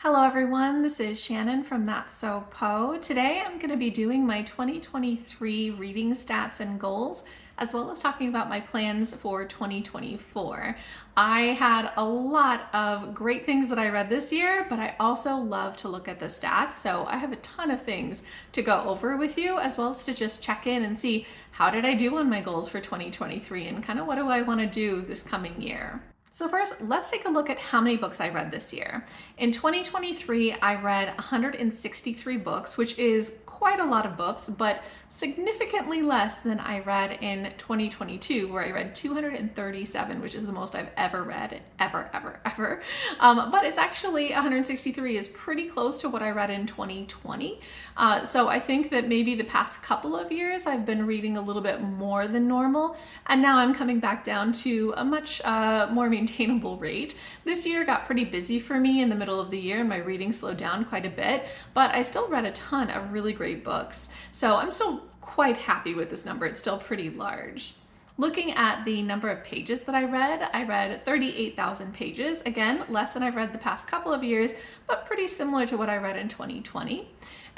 Hello everyone, this is Shannon from That's So Po. Today I'm going to be doing my 2023 reading stats and goals, as well as talking about my plans for 2024. I had a lot of great things that I read this year, but I also love to look at the stats, so I have a ton of things to go over with you, as well as to just check in and see how did I do on my goals for 2023 and kind of what do I want to do this coming year. So first, let's take a look at how many books I read this year. In 2023, I read 163 books, which is quite a lot of books, but significantly less than I read in 2022, where I read 237, which is the most I've ever read, ever. But it's actually 163 is pretty close to what I read in 2020. So I think that maybe the past couple of years I've been reading a little bit more than normal, and now I'm coming back down to a much more maintainable rate. This year got pretty busy for me in the middle of the year and my reading slowed down quite a bit, but I still read a ton of really great books. So I'm still quite happy with this number. It's still pretty large. Looking at the number of pages that I read 38,000 pages. Again, less than I've read the past couple of years, but pretty similar to what I read in 2020.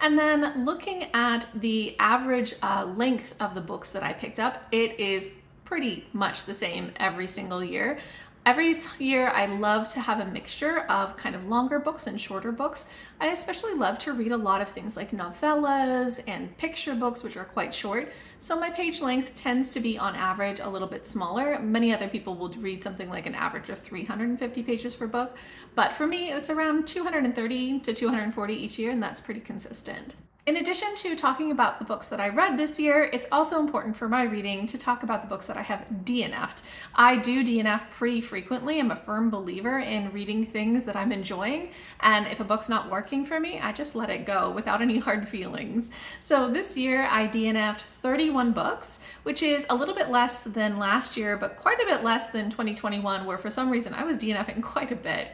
And then looking at the average length of the books that I picked up, it is pretty much the same every single year. Every year I love to have a mixture of kind of longer books and shorter books. I especially love to read a lot of things like novellas and picture books, which are quite short. So my page length tends to be on average a little bit smaller. Many other people will read something like an average of 350 pages per book. But for me, it's around 230 to 240 each year, and that's pretty consistent. In addition to talking about the books that I read this year, it's also important for my reading to talk about the books that I have DNF'd. I do DNF pretty frequently. I'm a firm believer in reading things that I'm enjoying, and if a book's not working for me, I just let it go without any hard feelings. So this year I DNF'd 31 books, which is a little bit less than last year, but quite a bit less than 2021, where for some reason I was DNFing quite a bit.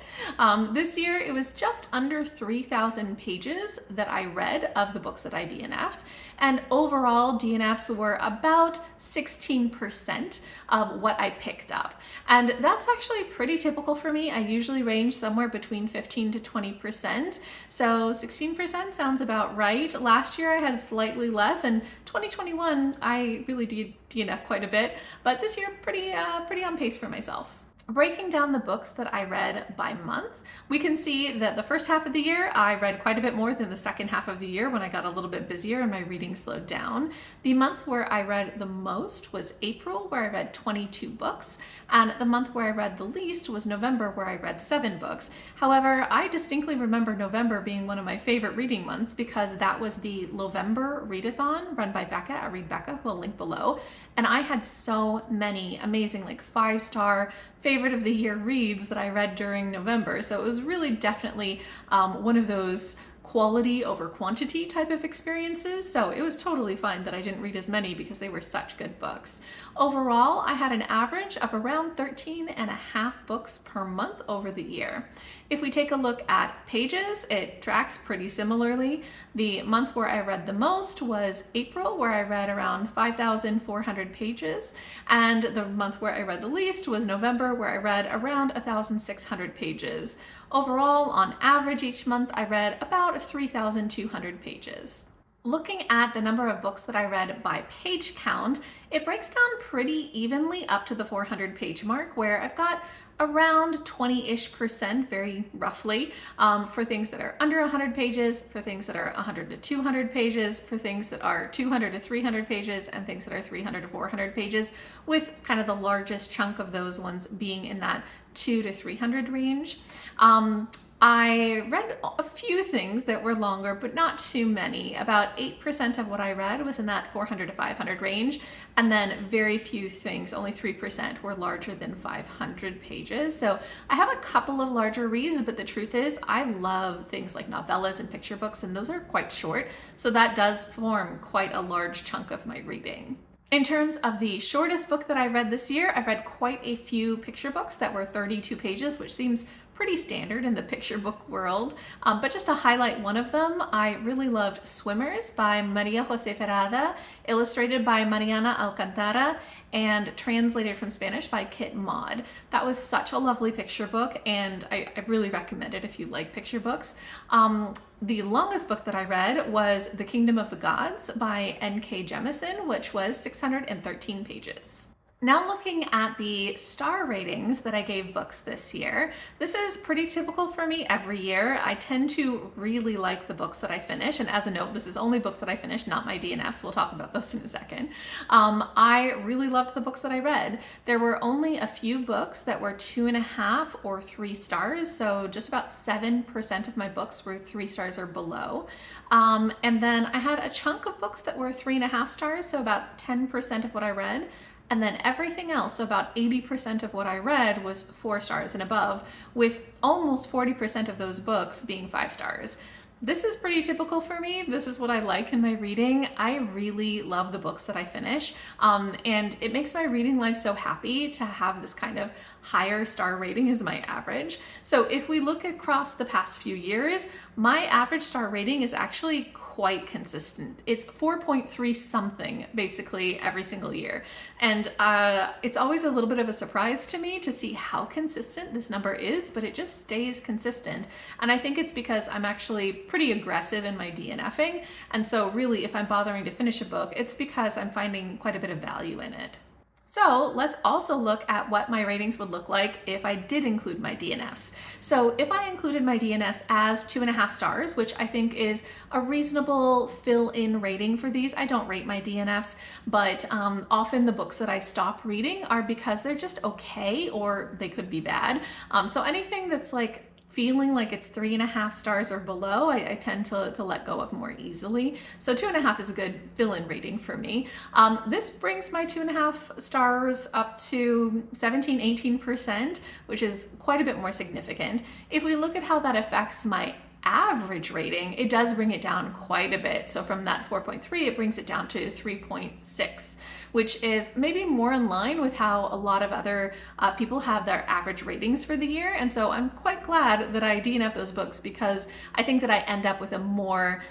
This year it was just under 3,000 pages that I read of the books that I DNF'd, and overall DNFs were about 16% of what I picked up. And that's actually pretty typical for me. I usually range somewhere between 15 to 20%. So 16% sounds about right. Last year I had slightly less, and 2021 I really did DNF quite a bit, but this year pretty on pace for myself. Breaking down the books that I read by month, we can see that the first half of the year I read quite a bit more than the second half of the year when I got a little bit busier and my reading slowed down. The month where I read the most was April, where I read 22 books, and the month where I read the least was November, where I read 7 books. However, I distinctly remember November being one of my favorite reading months because that was the November readathon run by Becca at Read Becca, who I'll link below, and I had so many amazing, like 5-star favorite of the year reads that I read during November. So it was really definitely one of those quality over quantity type of experiences. So it was totally fine that I didn't read as many because they were such good books. Overall, I had an average of around 13 and a half books per month over the year. If we take a look at pages, it tracks pretty similarly. The month where I read the most was April, where I read around 5,400 pages. And the month where I read the least was November, where I read around 1,600 pages. Overall, on average each month, I read about 3,200 pages. Looking at the number of books that I read by page count, it breaks down pretty evenly up to the 400 page mark, where I've got around 20-ish%, very roughly, for things that are under 100 pages, for things that are 100 to 200 pages, for things that are 200 to 300 pages, and things that are 300 to 400 pages, with kind of the largest chunk of those ones being in that 2 to 300 range. I read a few things that were longer, but not too many. About 8% of what I read was in that 400 to 500 range, and then very few things, only 3%, were larger than 500 pages. So I have a couple of larger reads, but the truth is I love things like novellas and picture books, and those are quite short. So that does form quite a large chunk of my reading. In terms of the shortest book that I read this year, I read quite a few picture books that were 32 pages, which seems pretty standard in the picture book world. But just to highlight one of them, I really loved Swimmers by María José Ferrada, illustrated by Mariana Alcántara, and translated from Spanish by Kit Maude. That was such a lovely picture book, and I really recommend it if you like picture books. The longest book that I read was The Kingdom of the Gods by N.K. Jemisin, which was 613 pages. Now looking at the star ratings that I gave books this year, this is pretty typical for me every year. I tend to really like the books that I finish, and as a note, this is only books that I finish, not my DNFs. We'll talk about those in a second. I really loved the books that I read. There were only a few books that were 2.5 or 3 stars, so just about 7% of my books were 3 stars or below. And then I had a chunk of books that were 3.5 stars, so about 10% of what I read. And then everything else, so about 80% of what I read was 4 stars and above, with almost 40% of those books being 5 stars. This is pretty typical for me. This is what I like in my reading. I really love the books that I finish, and it makes my reading life so happy to have this kind of higher star rating as my average. So if we look across the past few years, my average star rating is actually quite consistent. It's 4.3 something basically every single year. And it's always a little bit of a surprise to me to see how consistent this number is, but it just stays consistent. And I think it's because I'm actually pretty aggressive in my DNFing. And so really, if I'm bothering to finish a book, it's because I'm finding quite a bit of value in it. So let's also look at what my ratings would look like if I did include my DNFs. So if I included my DNFs as 2.5 stars, which I think is a reasonable fill-in rating for these, I don't rate my DNFs, but often the books that I stop reading are because they're just okay, or they could be bad. So anything that's like feeling like it's 3.5 stars or below, I tend to let go of more easily. So 2.5 is a good fill-in rating for me. This brings my 2.5 stars up to 17-18%, which is quite a bit more significant. If we look at how that affects my average rating, it does bring it down quite a bit. So from that 4.3, it brings it down to 3.6, which is maybe more in line with how a lot of other people have their average ratings for the year. And so I'm quite glad that I DNF those books, because I think that I end up with a more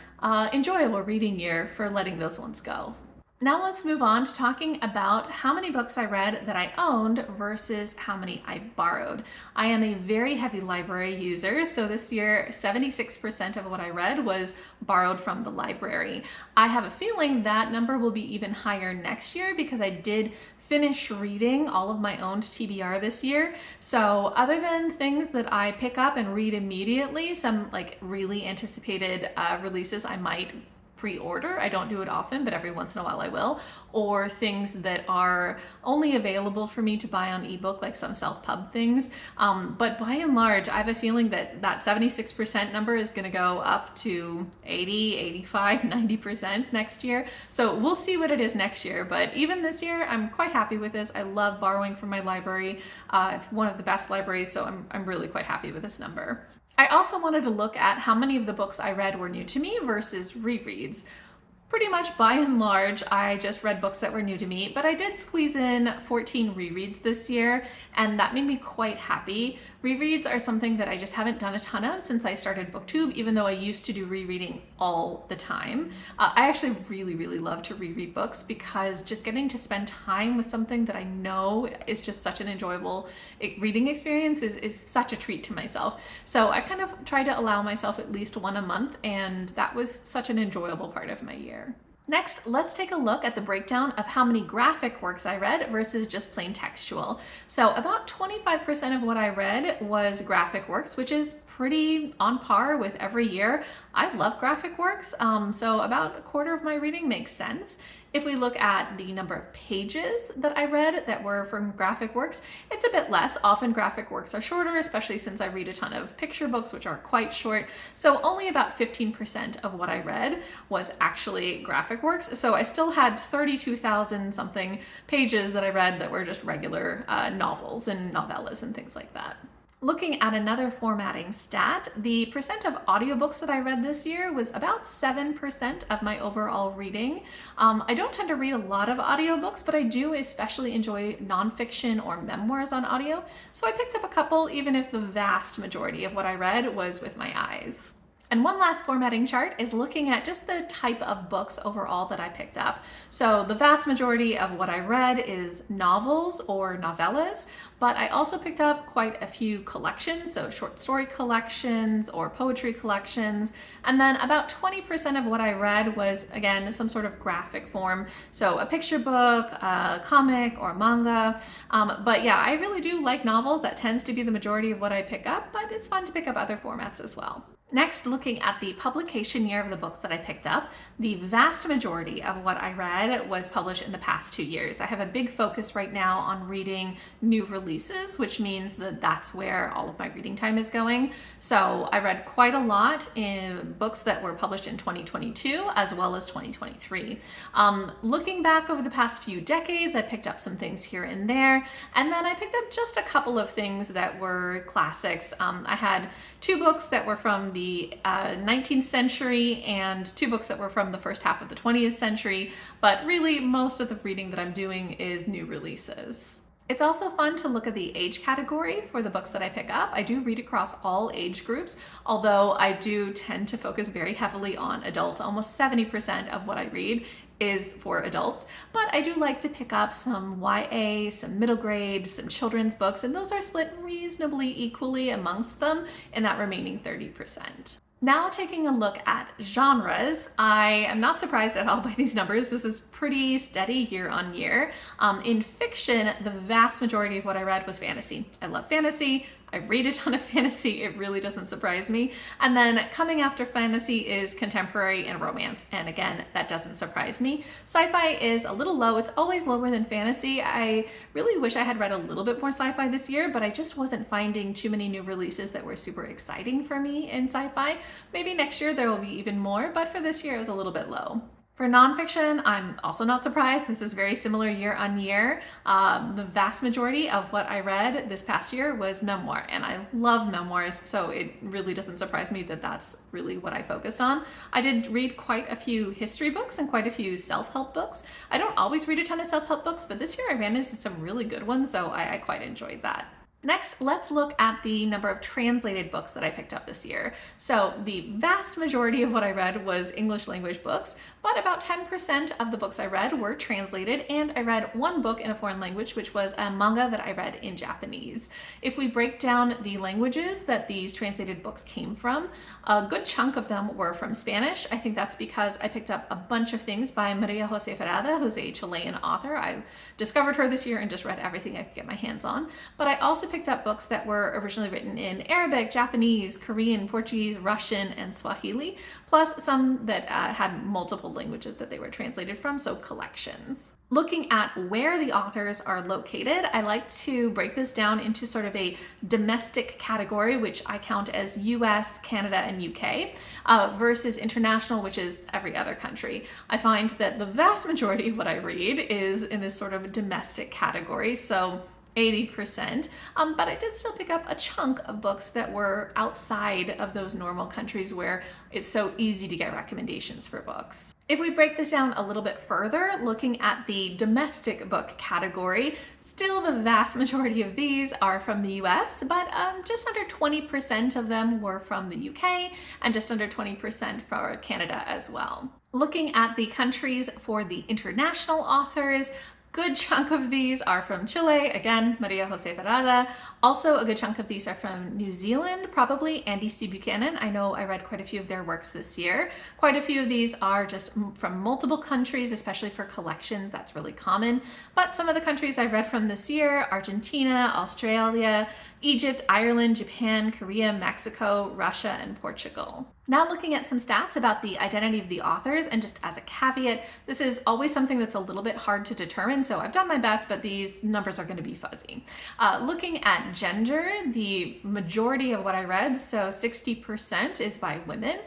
enjoyable reading year for letting those ones go. Now let's move on to talking about how many books I read that I owned versus how many I borrowed. I am a very heavy library user, so this year 76% of what I read was borrowed from the library. I have a feeling that number will be even higher next year, because I did finish reading all of my owned TBR this year. So other than things that I pick up and read immediately, some like really anticipated releases I might pre-order. I don't do it often, but every once in a while I will. Or things that are only available for me to buy on ebook, like some self-pub things. But by and large, I have a feeling that that 76% number is going to go up to 80, 85, 90% next year. So we'll see what it is next year. But even this year, I'm quite happy with this. I love borrowing from my library. It's one of the best libraries, so I'm really quite happy with this number. I also wanted to look at how many of the books I read were new to me versus rereads. Pretty much by and large, I just read books that were new to me, but I did squeeze in 14 rereads this year, and that made me quite happy. Rereads are something that I just haven't done a ton of since I started BookTube, even though I used to do rereading all the time. I actually really love to reread books, because just getting to spend time with something that I know is just such an enjoyable reading experience is such a treat to myself. So I kind of try to allow myself at least one a month, and that was such an enjoyable part of my year. Next, let's take a look at the breakdown of how many graphic works I read versus just plain textual. So about 25% of what I read was graphic works, which is pretty on par with every year. I love graphic works, so about a quarter of my reading makes sense. If we look at the number of pages that I read that were from graphic works, it's a bit less. Often graphic works are shorter, especially since I read a ton of picture books, which are quite short. So only about 15% of what I read was actually graphic works. So I still had 32,000 something pages that I read that were just regular novels and novellas and things like that. Looking at another formatting stat, the percent of audiobooks that I read this year was about 7% of my overall reading. I don't tend to read a lot of audiobooks, but I do especially enjoy nonfiction or memoirs on audio, so I picked up a couple, even if the vast majority of what I read was with my eyes. And one last formatting chart is looking at just the type of books overall that I picked up. So the vast majority of what I read is novels or novellas, but I also picked up quite a few collections, so short story collections or poetry collections. And then about 20% of what I read was, again, some sort of graphic form. So a picture book, a comic, or manga. But yeah, I really do like novels. That tends to be the majority of what I pick up, but it's fun to pick up other formats as well. Next, looking at the publication year of the books that I picked up, the vast majority of what I read was published in the past 2 years. I have a big focus right now on reading new releases, which means that that's where all of my reading time is going. So I read quite a lot in books that were published in 2022 as well as 2023. Looking back over the past few decades, I picked up some things here and there, and then I picked up just a couple of things that were classics. I had 2 books that were from the 19th century and 2 books that were from the first half of the 20th century, but really most of the reading that I'm doing is new releases. It's also fun to look at the age category for the books that I pick up. I do read across all age groups, although I do tend to focus very heavily on adults. Almost 70% of what I read is for adults, but I do like to pick up some YA, some middle grade, some children's books, and those are split reasonably equally amongst them in that remaining 30%. Now taking a look at genres, I am not surprised at all by these numbers. This is pretty steady year on year. In fiction, the vast majority of what I read was fantasy. I love fantasy. I read a ton of fantasy. It really doesn't surprise me. And then coming after fantasy is contemporary and romance. And again, that doesn't surprise me. Sci-fi is a little low. It's always lower than fantasy. I really wish I had read a little bit more sci-fi this year, but I just wasn't finding too many new releases that were super exciting for me in sci-fi. Maybe next year there will be even more, but for this year it was a little bit low. For nonfiction, I'm also not surprised. This is very similar year on year. The vast majority of what I read this past year was memoir, and I love memoirs, so it really doesn't surprise me that that's really what I focused on. I did read quite a few history books and quite a few self-help books. I don't always read a ton of self-help books, but this year I ran into some really good ones, so I quite enjoyed that. Next, let's look at the number of translated books that I picked up this year. So the vast majority of what I read was English language books, but about 10% of the books I read were translated, and I read 1 book in a foreign language, which was a manga that I read in Japanese. If we break down the languages that these translated books came from, a good chunk of them were from Spanish. I think that's because I picked up a bunch of things by María José Ferrada, who's a Chilean author. I discovered her this year and just read everything I could get my hands on. But I also picked up books that were originally written in Arabic, Japanese, Korean, Portuguese, Russian, and Swahili, plus some that had multiple languages that they were translated from, so collections. Looking at where the authors are located, I like to break this down into sort of a domestic category, which I count as US, Canada, and UK, versus international, which is every other country. I find that the vast majority of what I read is in this sort of domestic category, so 80%, but I did still pick up a chunk of books that were outside of those normal countries where it's so easy to get recommendations for books. If we break this down a little bit further, looking at the domestic book category, still the vast majority of these are from the US, but just under 20% of them were from the UK, and just under 20% for Canada as well. Looking at the countries for the international authors, good chunk of these are from Chile, again, María José Ferrada. Also, a good chunk of these are from New Zealand, probably Andy C. Buchanan. I know I read quite a few of their works this year. Quite a few of these are just from multiple countries, especially for collections, that's really common. But some of the countries I read from this year, Argentina, Australia, Egypt, Ireland, Japan, Korea, Mexico, Russia, and Portugal. Now looking at some stats about the identity of the authors, and just as a caveat, this is always something that's a little bit hard to determine, so I've done my best, but these numbers are going to be fuzzy. Looking at gender, the majority of what I read, so 60% is by women,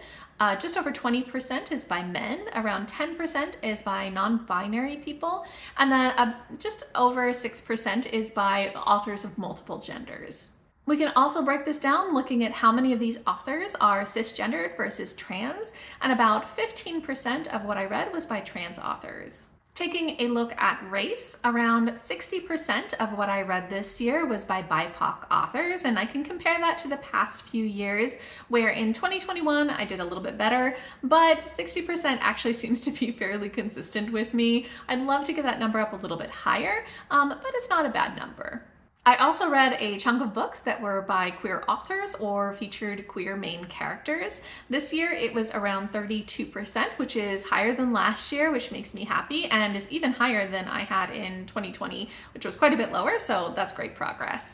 just over 20% is by men, around 10% is by non-binary people, and then just over 6% is by authors of multiple genders. We can also break this down looking at how many of these authors are cisgendered versus trans, and about 15% of what I read was by trans authors. Taking a look at race, around 60% of what I read this year was by BIPOC authors, and I can compare that to the past few years, where in 2021 I did a little bit better, but 60% actually seems to be fairly consistent with me. I'd love to get that number up a little bit higher, but it's not a bad number. I also read a chunk of books that were by queer authors or featured queer main characters. This year it was around 32%, which is higher than last year, which makes me happy, and is even higher than I had in 2020, which was quite a bit lower, so that's great progress.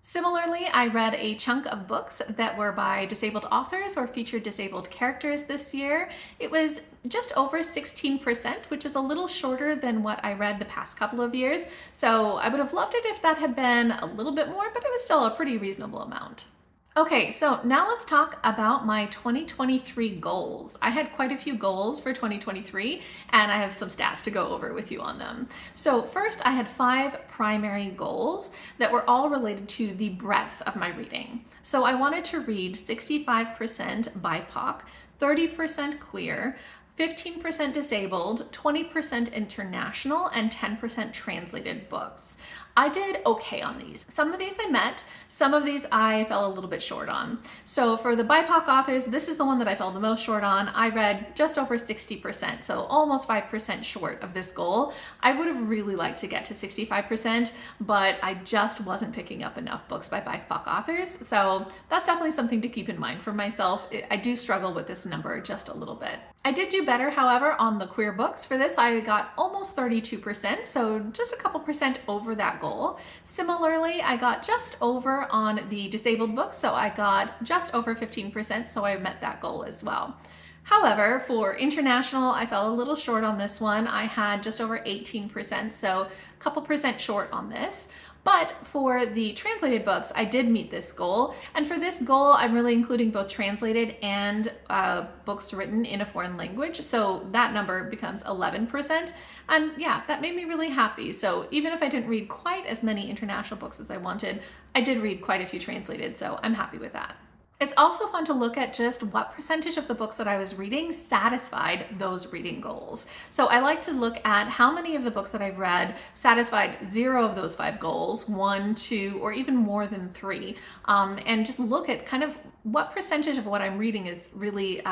Similarly, I read a chunk of books that were by disabled authors or featured disabled characters this year. It was just over 16%, which is a little shorter than what I read the past couple of years. So I would have loved it if that had been a little bit more, but it was still a pretty reasonable amount. Okay, so now let's talk about my 2023 goals. I had quite a few goals for 2023, and I have some stats to go over with you on them. So first, I had 5 primary goals that were all related to the breadth of my reading. So I wanted to read 65% BIPOC, 30% queer, 15% disabled, 20% international, and 10% translated books. I did okay on these. Some of these I met, some of these I fell a little bit short on. So for the BIPOC authors, this is the one that I fell the most short on. I read just over 60%, so almost 5% short of this goal. I would have really liked to get to 65%, but I just wasn't picking up enough books by BIPOC authors. So that's definitely something to keep in mind for myself. I do struggle with this number just a little bit. I did do better, however, on the queer books. For this, I got almost 32%, so just a couple percent over that goal. Similarly, I got just over on the disabled books, so I got just over 15%, so I met that goal as well. However, for international, I fell a little short on this one. I had just over 18%, so a couple percent short on this. But for the translated books, I did meet this goal. And for this goal, I'm really including both translated and books written in a foreign language. So that number becomes 11%. And yeah, that made me really happy. So even if I didn't read quite as many international books as I wanted, I did read quite a few translated. So I'm happy with that. It's also fun to look at just what percentage of the books that I was reading satisfied those reading goals. So I like to look at how many of the books that I've read satisfied 0 of those 5 goals, 1, 2, or even more than 3, and just look at kind of what percentage of what I'm reading is really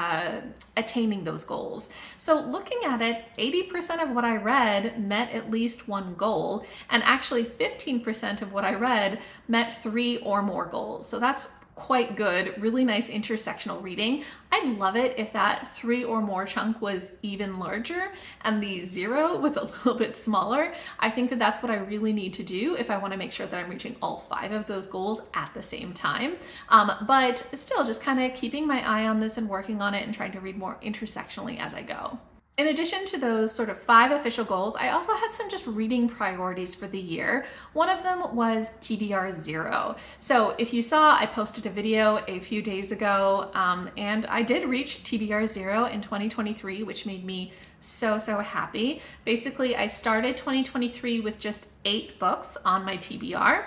attaining those goals. So looking at it, 80% of what I read met at least 1 goal, and actually 15% of what I read met 3 or more goals. So that's quite good, really nice intersectional reading. I'd love it if that 3 or more chunk was even larger and the 0 was a little bit smaller. I think that that's what I really need to do if I want to make sure that I'm reaching all 5 of those goals at the same time. But still just kind of keeping my eye on this and working on it and trying to read more intersectionally as I go. In addition to those sort of 5 official goals, I also had some just reading priorities for the year. One of them was TBR 0. So if you saw, I posted a video a few days ago, and I did reach TBR 0 in 2023, which made me so happy. Basically, I started 2023 with just 8 books on my TBR.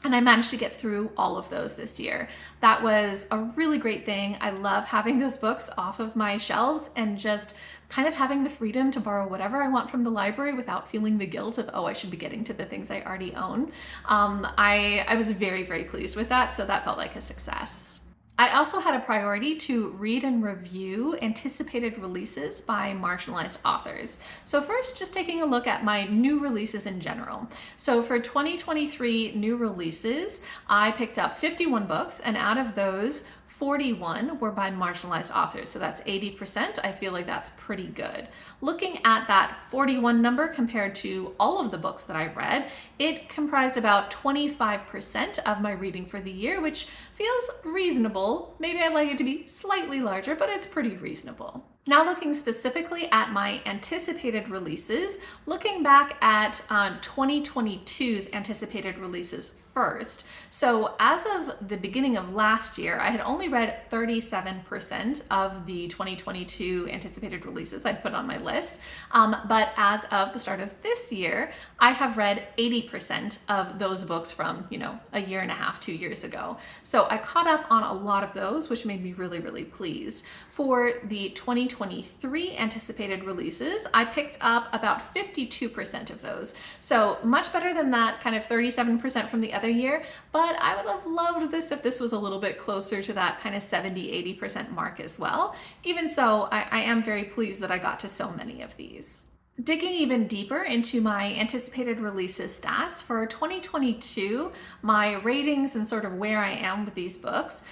And I managed to get through all of those this year. That was a really great thing. I love having those books off of my shelves and just kind of having the freedom to borrow whatever I want from the library without feeling the guilt of, oh, I should be getting to the things I already own. I was very pleased with that, so that felt like a success. I also had a priority to read and review anticipated releases by marginalized authors. So first, just taking a look at my new releases in general. So for 2023 new releases, I picked up 51 books, and out of those, 41 were by marginalized authors, so that's 80%. I feel like that's pretty good. Looking at that 41 number compared to all of the books that I read, it comprised about 25% of my reading for the year, which feels reasonable. Maybe I'd like it to be slightly larger, but it's pretty reasonable. Now looking specifically at my anticipated releases, looking back at 2022's anticipated releases first. So as of the beginning of last year, I had only read 37% of the 2022 anticipated releases I'd put on my list. But as of the start of this year, I have read 80% of those books from, a year and a half, 2 years ago. So I caught up on a lot of those, which made me really, really pleased. For the 2023 anticipated releases, I picked up about 52% of those. So much better than that kind of 37% from the other year, but I would have loved this if this was a little bit closer to that kind of 70-80% mark as well. Even so, I am very pleased that I got to so many of these. Digging even deeper into my anticipated releases stats for 2022, my ratings and sort of where I am with these books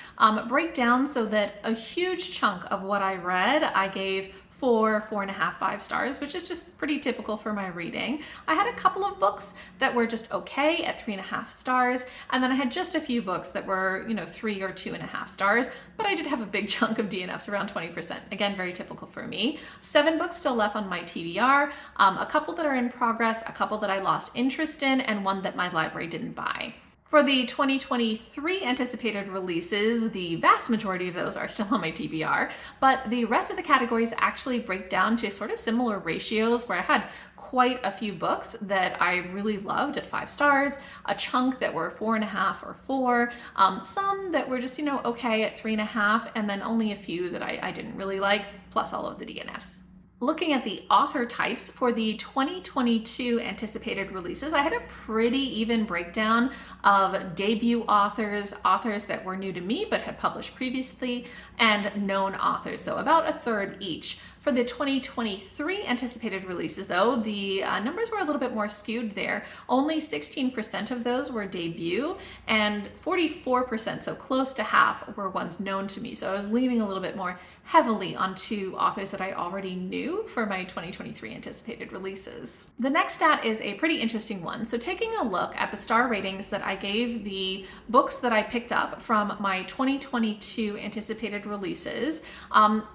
break down so that a huge chunk of what I read, I gave 4, 4.5, 5 stars, which is just pretty typical for my reading. I had a couple of books that were just okay at 3.5 stars, and then I had just a few books that were, 3 or 2.5 stars, but I did have a big chunk of DNFs, around 20%. Again, very typical for me. 7 books still left on my TBR, a couple that are in progress, a couple that I lost interest in, and one that my library didn't buy. For the 2023 anticipated releases, the vast majority of those are still on my TBR, but the rest of the categories actually break down to sort of similar ratios where I had quite a few books that I really loved at 5 stars, a chunk that were 4.5 or 4, some that were just, okay at 3.5, and then only a few that I didn't really like, plus all of the DNFs. Looking at the author types for the 2022 anticipated releases, I had a pretty even breakdown of debut authors, authors that were new to me but had published previously, and known authors, so about a third each. For the 2023 anticipated releases, though, the numbers were a little bit more skewed there. Only 16% of those were debut, and 44%, so close to half, were ones known to me. So I was leaning a little bit more heavily onto authors that I already knew for my 2023 anticipated releases. The next stat is a pretty interesting one. So taking a look at the star ratings that I gave the books that I picked up from my 2022 anticipated releases,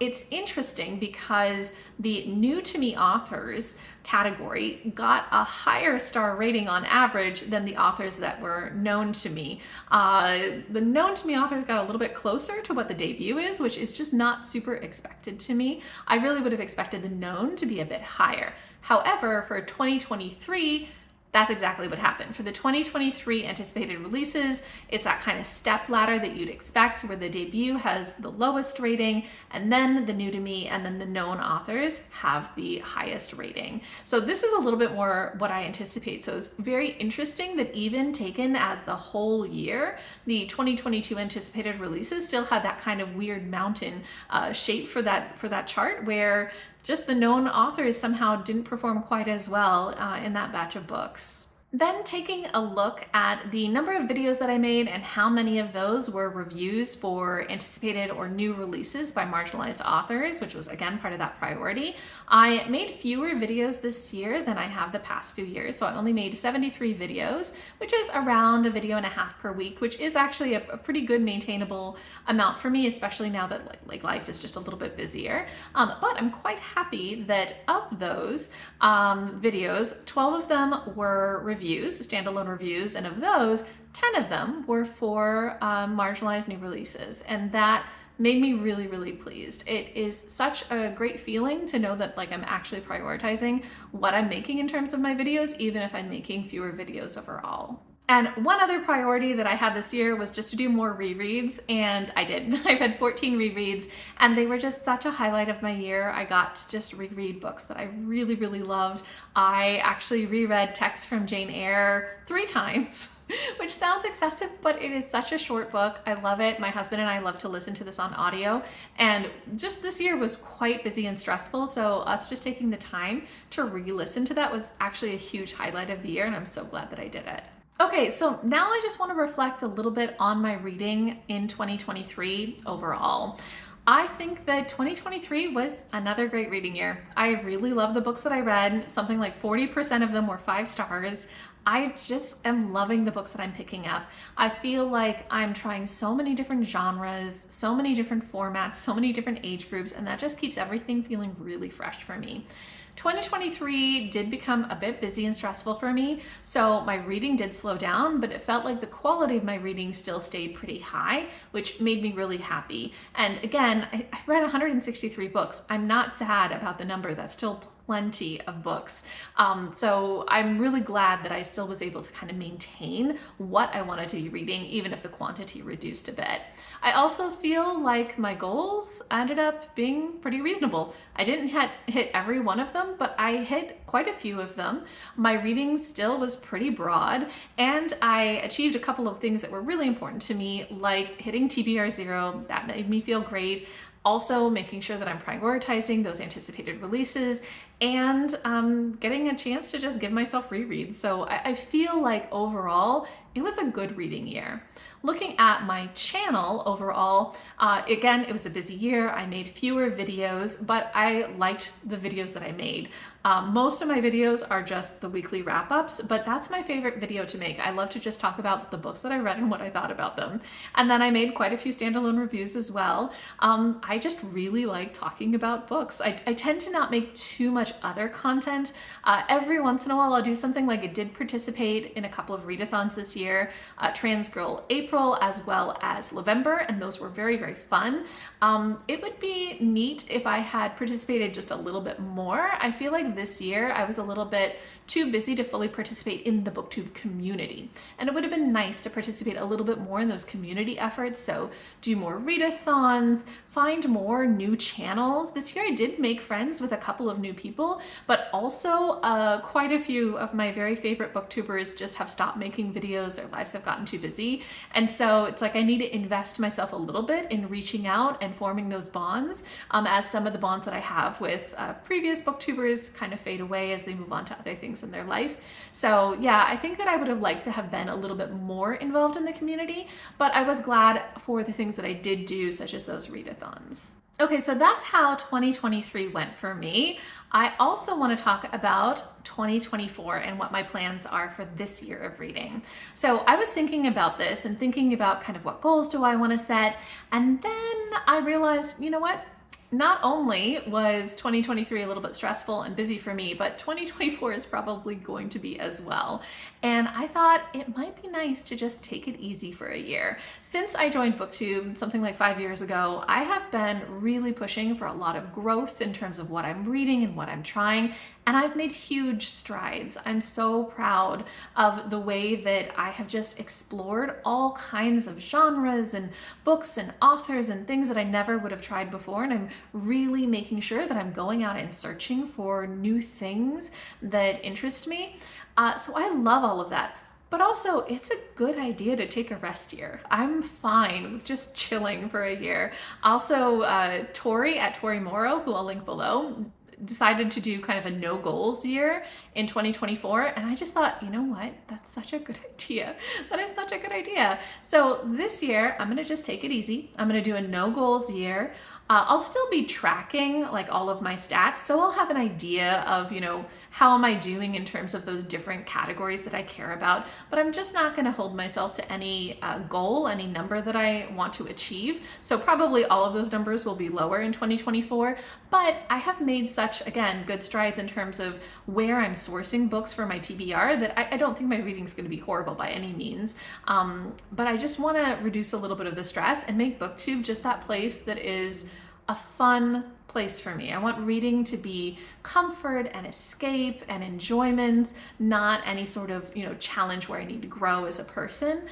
it's interesting because the new to me authors category got a higher star rating on average than the authors that were known to me. The known to me authors got a little bit closer to what the debut is, which is just not super expected to me. I really would have expected the known to be a bit higher. However, for 2023, that's exactly what happened. For the 2023 anticipated releases, it's that kind of step ladder that you'd expect where the debut has the lowest rating, and then the new to me, and then the known authors have the highest rating. So this is a little bit more what I anticipate. So it's very interesting that even taken as the whole year, the 2022 anticipated releases still had that kind of weird mountain shape for that chart where just the known authors somehow didn't perform quite as well in that batch of books. Then taking a look at the number of videos that I made and how many of those were reviews for anticipated or new releases by marginalized authors, which was again part of that priority. I made fewer videos this year than I have the past few years. So I only made 73 videos, which is around a video and a half per week, which is actually a pretty good maintainable amount for me, especially now that like life is just a little bit busier. But I'm quite happy that of those videos, 12 of them were reviews, standalone reviews, and of those, 10 of them were for marginalized new releases, and that made me really, really pleased. It is such a great feeling to know that I'm actually prioritizing what I'm making in terms of my videos, even if I'm making fewer videos overall. And one other priority that I had this year was just to do more rereads, and I did. I've had 14 rereads, and they were just such a highlight of my year. I got to just reread books that I really, really loved. I actually reread Text from Jane Eyre 3 times, which sounds excessive, but it is such a short book. I love it. My husband and I love to listen to this on audio, and just this year was quite busy and stressful, so us just taking the time to re-listen to that was actually a huge highlight of the year, and I'm so glad that I did it. Okay, so now I just want to reflect a little bit on my reading in 2023 overall. I think that 2023 was another great reading year. I really love the books that I read. Something like 40% of them were 5 stars. I just am loving the books that I'm picking up. I feel like I'm trying so many different genres, so many different formats, so many different age groups, and that just keeps everything feeling really fresh for me. 2023 did become a bit busy and stressful for me, so my reading did slow down, but it felt like the quality of my reading still stayed pretty high, which made me really happy. And again, I read 163 books. I'm not sad about the number. That's still plenty of books. So I'm really glad that I still was able to kind of maintain what I wanted to be reading, even if the quantity reduced a bit. I also feel like my goals ended up being pretty reasonable. I didn't hit every one of them, but I hit quite a few of them. My reading still was pretty broad, and I achieved a couple of things that were really important to me, like hitting TBR 0. That made me feel great. Also making sure that I'm prioritizing those anticipated releases and getting a chance to just give myself rereads. So I feel like overall, it was a good reading year. Looking at my channel overall, again, it was a busy year. I made fewer videos, but I liked the videos that I made. Most of my videos are just the weekly wrap-ups, but that's my favorite video to make. I love to just talk about the books that I read and what I thought about them. And then I made quite a few standalone reviews as well. I just really like talking about books. I tend to not make too much other content. Every once in a while I'll do something, like I did participate in a couple of readathons this year, Trans Girl April as well as November, and those were very, very fun. It would be neat if I had participated just a little bit more. I feel like this year I was a little bit too busy to fully participate in the BookTube community. And it would have been nice to participate a little bit more in those community efforts. So do more readathons, find more new channels. This year I did make friends with a couple of new people, but also quite a few of my very favorite booktubers just have stopped making videos. Their lives have gotten too busy. And so it's like I need to invest myself a little bit in reaching out and forming those bonds, as some of the bonds that I have with previous booktubers kind of fade away as they move on to other things in their life. So yeah, I think that I would have liked to have been a little bit more involved in the community, but I was glad for the things that I did do, such as those readathons. Okay, so that's how 2023 went for me. I also want to talk about 2024 and what my plans are for this year of reading. So I was thinking about this and thinking about kind of what goals do I want to set, and then I realized, you know what? Not only was 2023 a little bit stressful and busy for me, but 2024 is probably going to be as well. And I thought it might be nice to just take it easy for a year. Since I joined BookTube something like 5 years ago, I have been really pushing for a lot of growth in terms of what I'm reading and what I'm trying, and I've made huge strides. I'm so proud of the way that I have just explored all kinds of genres and books and authors and things that I never would have tried before, and I'm really making sure that I'm going out and searching for new things that interest me. So I love all of that. But also, it's a good idea to take a rest year. I'm fine with just chilling for a year. Also, Tori at Tori Morrow, who I'll link below, decided to do kind of a no goals year in 2024, and I just thought, you know what, that's such a good idea. That is such a good idea. So this year I'm gonna just take it easy. I'm gonna do a no goals year. I'll still be tracking like all of my stats, so I'll have an idea of, you know, how am I doing in terms of those different categories that I care about, but I'm just not going to hold myself to any goal, any number that I want to achieve. So probably all of those numbers will be lower in 2024, but I have made such, again, good strides in terms of where I'm sourcing books for my TBR that I don't think my reading is going to be horrible by any means. But I just want to reduce a little bit of the stress and make BookTube just that place that is a fun place for me. I want reading to be comfort and escape and enjoyment, not any sort of, you know, challenge where I need to grow as a person.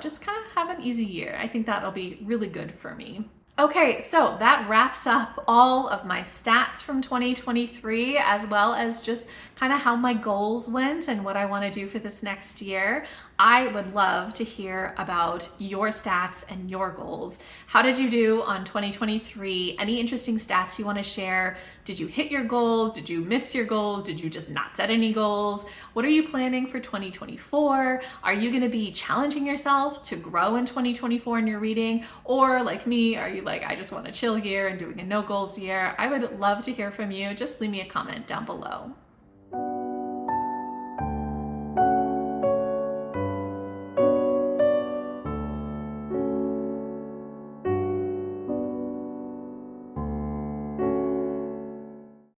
Just kind of have an easy year. I think that'll be really good for me. Okay, so that wraps up all of my stats from 2023, as well as just kind of how my goals went and what I want to do for this next year. I would love to hear about your stats and your goals. How did you do on 2023? Any interesting stats you want to share? Did you hit your goals? Did you miss your goals? Did you just not set any goals? What are you planning for 2024? Are you going to be challenging yourself to grow in 2024 in your reading? Or like me, are you like, I just want a chill year and doing a no goals year? I would love to hear from you. Just leave me a comment down below.